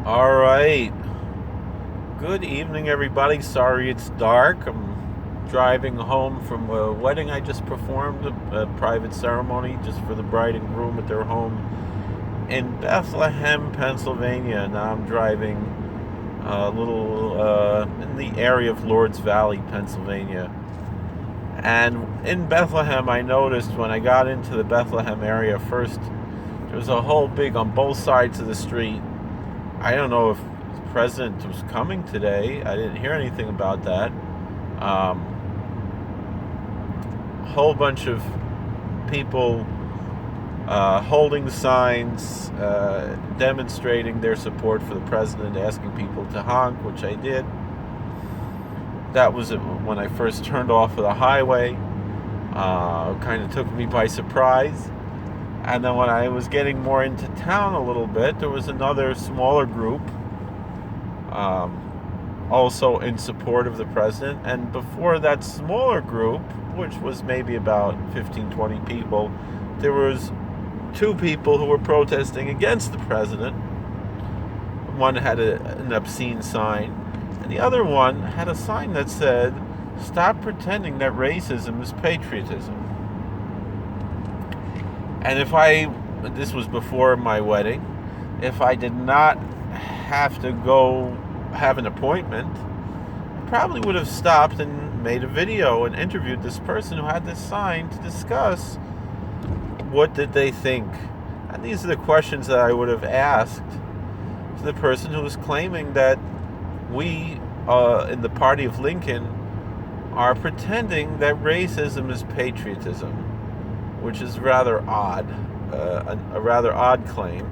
All right. Good evening, everybody. Sorry it's dark. I'm driving home from a wedding I just performed, a private ceremony just for the bride and groom at their home in Bethlehem, Pennsylvania. Now I'm driving a little in the area of Lords Valley, Pennsylvania. And in Bethlehem, I noticed when I got into the Bethlehem area first, there was a whole big, on both sides of the street. I don't know if the president was coming today. I didn't hear anything about that. A whole bunch of people holding signs, demonstrating their support for the president, asking people to honk, which I did. That was when I first turned off of the highway. Kind of took me by surprise. And then when I was getting more into town a little bit, there was another smaller group also in support of the president. And before that smaller group, which was maybe about 15, 20 people, there was two people who were protesting against the president. One had an obscene sign, and the other one had a sign that said, "Stop pretending that racism is patriotism." And this was before my wedding, if I did not have to go have an appointment, I probably would have stopped and made a video and interviewed this person who had this sign to discuss what did they think. And these are the questions that I would have asked to the person who was claiming that we in the party of Lincoln are pretending that racism is patriotism, which is rather odd, a rather odd claim.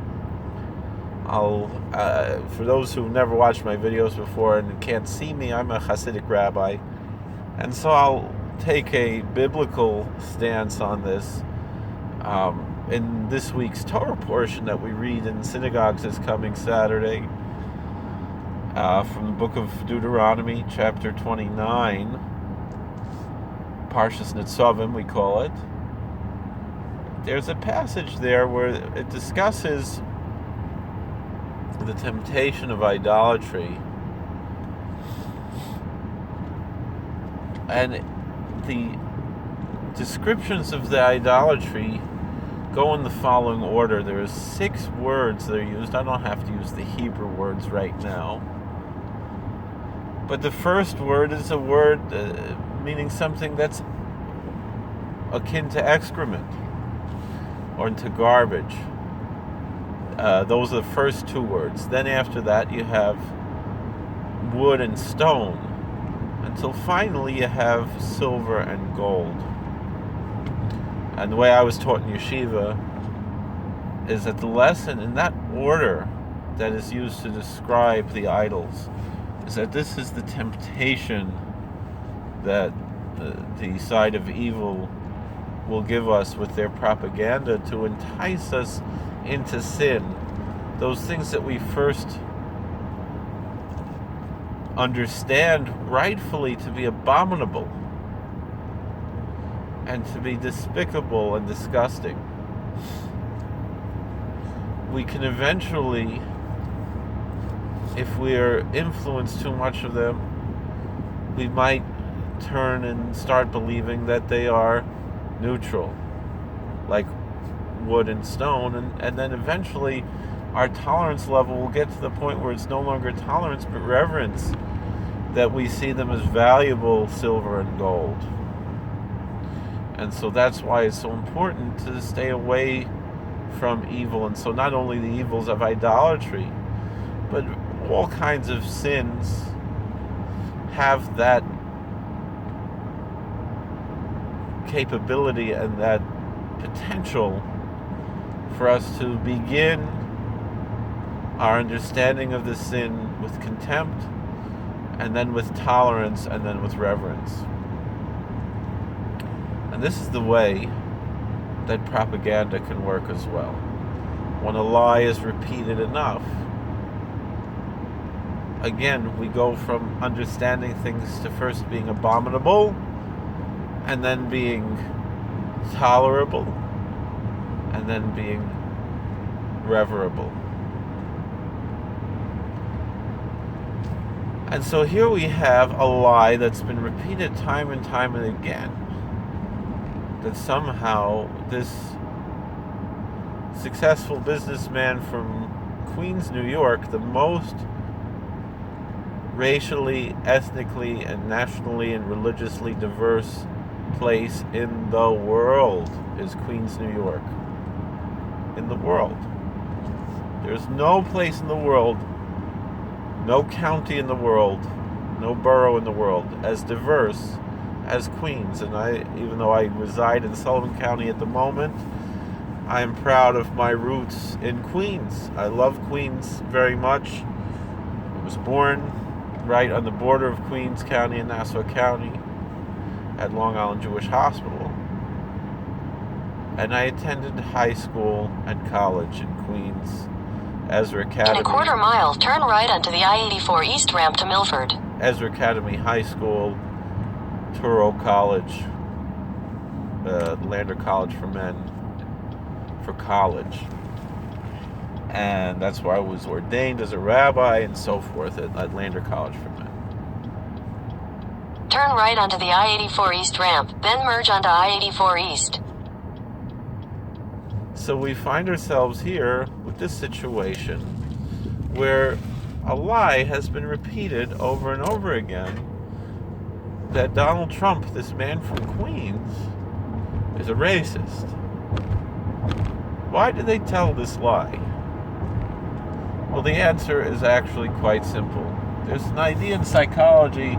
For those who never watched my videos before and can't see me, I'm a Hasidic rabbi, and so I'll take a biblical stance on this. In this week's Torah portion that we read in synagogues this coming Saturday, from the book of Deuteronomy, chapter 29, Parshas Nitzavim, we call it. There's a passage there where it discusses the temptation of idolatry. And the descriptions of the idolatry go in the following order. There are 6 words that are used. I don't have to use the Hebrew words right now. But the first word is a word meaning something that's akin to excrement or into garbage. Those are the first 2 words. Then after that you have wood and stone, until finally you have silver and gold. And the way I was taught in yeshiva is that the lesson in that order that is used to describe the idols is that this is the temptation that the side of evil will give us with their propaganda to entice us into sin. Those things that we first understand rightfully to be abominable and to be despicable and disgusting. We can eventually, if we are influenced too much of them, we might turn and start believing that they are neutral, like wood and stone, and then eventually our tolerance level will get to the point where it's no longer tolerance but reverence, that we see them as valuable silver and gold. And so that's why it's so important to stay away from evil. And so not only the evils of idolatry, but all kinds of sins have that capability and that potential for us to begin our understanding of the sin with contempt, and then with tolerance, and then with reverence. And this is the way that propaganda can work as well. When a lie is repeated enough, again, we go from understanding things to first being abominable, and then being tolerable, and then being reverable. And so here we have a lie that's been repeated time and time and again, that somehow this successful businessman from Queens, New York, the most racially, ethnically, and nationally and religiously diverse place in the world is Queens, New York. In the world. There's no place in the world, no county in the world, no borough in the world as diverse as Queens. And even though I reside in Sullivan County at the moment, I am proud of my roots in Queens. I love Queens very much. I was born right on the border of Queens County and Nassau County at Long Island Jewish Hospital. And I attended high school and college in Queens, Ezra Academy. In a quarter mile, turn right onto the I-84 East ramp to Milford. Ezra Academy High School, Touro College, Lander College for Men, for college. And that's where I was ordained as a rabbi and so forth at Lander College for Men. Turn right onto the I-84 East ramp, then merge onto I-84 East. So we find ourselves here with this situation where a lie has been repeated over and over again that Donald Trump, this man from Queens, is a racist. Why do they tell this lie? Well, the answer is actually quite simple. There's an idea in psychology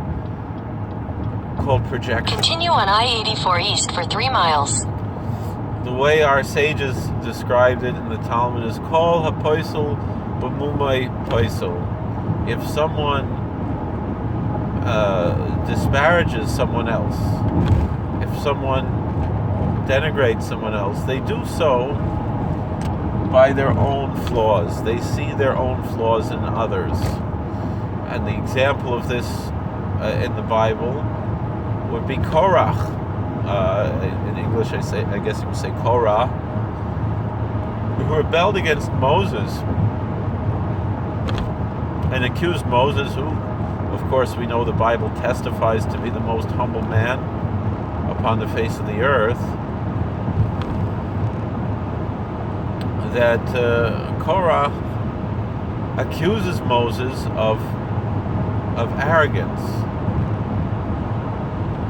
called projection. Continue on I-84 East for 3 miles. The way our sages described it in the Talmud is Kol hapoisel b'mumai poisel. If someone disparages someone else, if someone denigrates someone else, they do so by their own flaws. They see their own flaws in others. And the example of this in the Bible would be Korra. In English, I guess you would say Korra, who rebelled against Moses and accused Moses, who, of course, we know the Bible testifies to be the most humble man upon the face of the earth, that Korah accuses Moses of arrogance,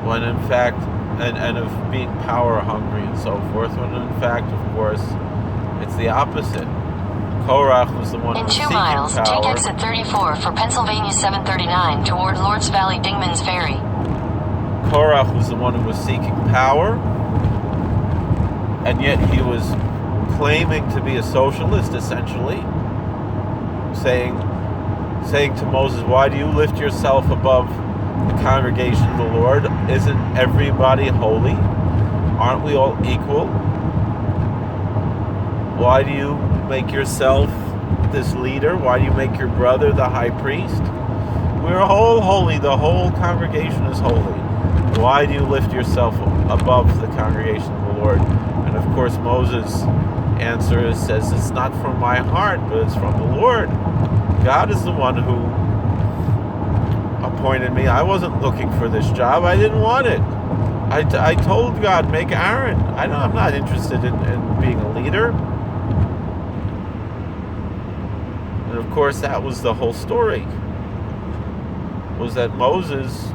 when in fact, and of being power hungry and so forth, when in fact, of course, it's the opposite. Korah was the one who was seeking power. In 2 miles, take exit 34 for Pennsylvania 739 toward Lords Valley Dingman's Ferry. Korah was the one who was seeking power, and yet he was claiming to be a socialist, essentially, saying to Moses, why do you lift yourself above the congregation of the Lord? Isn't everybody holy? Aren't we all equal? Why do you make yourself this leader? Why do you make your brother the high priest? We're all holy. The whole congregation is holy. Why do you lift yourself above the congregation of the Lord? And of course Moses' answer says, it's not from my heart, but it's from the Lord. God is the one who appointed me. I wasn't looking for this job. I didn't want it. I told God, make Aaron. I'm not interested in being a leader. And of course, that was the whole story, was that Moses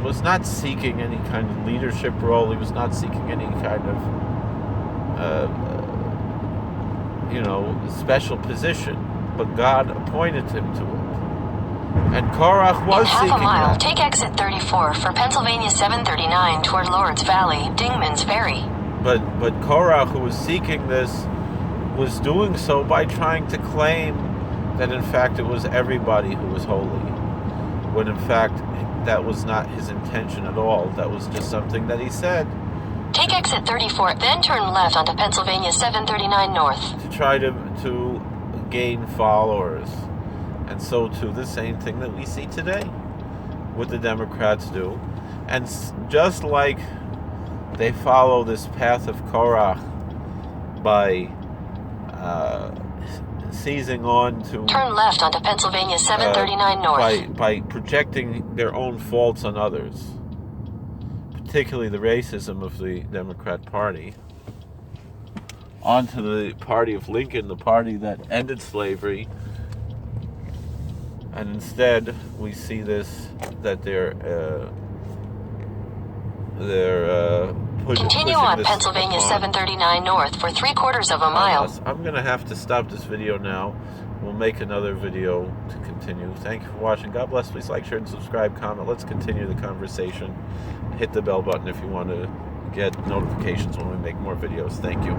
was not seeking any kind of leadership role. He was not seeking any kind of special position, but God appointed him to it. And Korah was seeking half a mile, that. take exit 34 for Pennsylvania 739 toward Lords Valley, Dingman's Ferry. But Korah, who was seeking this, was doing so by trying to claim that in fact it was everybody who was holy, when in fact that was not his intention at all. That was just something that he said. Take exit 34, then turn left onto Pennsylvania 739 North. To try to gain followers. And so too, the same thing that we see today, what the Democrats do. And just like they follow this path of Korah by seizing on to Turn left onto Pennsylvania 739 North. by projecting their own faults on others, particularly the racism of the Democrat Party, onto the party of Lincoln, the party that ended slavery. And instead, we see this, that they're Continue on Pennsylvania 739 North for 3/4 of a mile. I'm going to have to stop this video now. We'll make another video to continue. Thank you for watching. God bless. Please like, share, and subscribe, comment. Let's continue the conversation. Hit the bell button if you want to get notifications when we make more videos. Thank you.